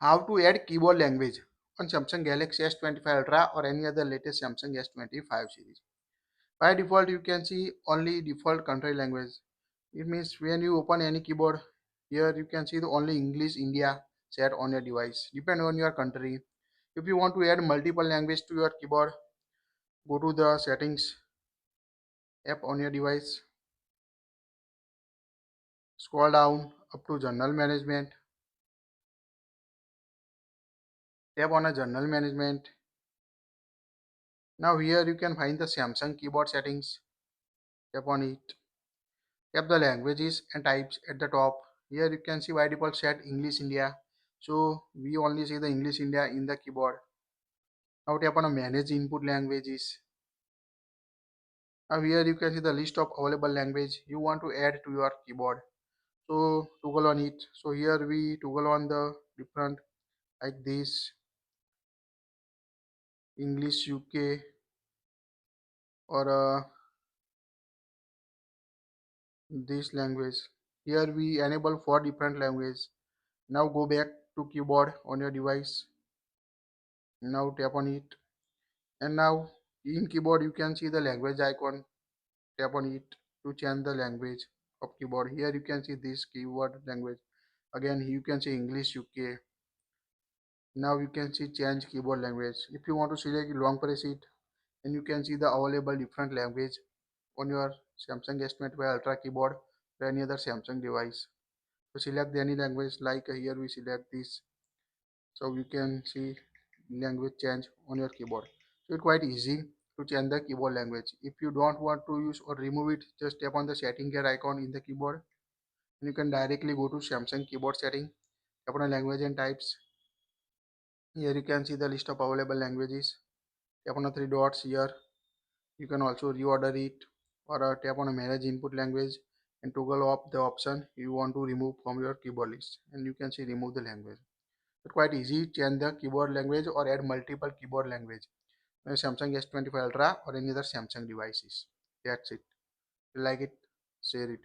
How to add keyboard language on Samsung Galaxy S25 Ultra or any other latest Samsung S25 series. By default, you can see only default country language. It means when you open any keyboard, here you can see the only English India set on your device. Depend on your country. If you want to add multiple language to your keyboard, go to the settings app on your device. Scroll down up to general management. Tap on a general management. Now here you can find the Samsung keyboard settings. Tap on it. Tap the languages and types at the top. Here you can see by default set English India. So we only see the English India in the keyboard. Now tap on a manage input languages. Now here you can see the list of available language you want to add to your keyboard. So toggle on it. So here we toggle on the different like this English UK or this language. Here we enable 4 different languages. Now go back to keyboard on your device. Now tap on it. And now in keyboard you can see the language icon. Tap on it to change the language of keyboard. Here you can see this keyword language. Again you can see English UK. Now you can see change keyboard language. If you want to select long press it, and you can see the available different language on your Samsung S25 Ultra keyboard or any other Samsung device. So select any language like here we select this. So you can see language change on your keyboard. So it's quite easy to change the keyboard language. If you don't want to use or remove it, just tap on the setting gear icon in the keyboard and you can directly go to Samsung keyboard setting. Tap on language and types. Here you can see the list of available languages. Tap on the 3 dots here. You can also reorder it or tap on a manage input language and toggle off the option you want to remove from your keyboard list, and you can see remove the language. It's quite easy change the keyboard language or add multiple keyboard language on Samsung S25 Ultra or any other Samsung devices. That's it. If you like it, share it.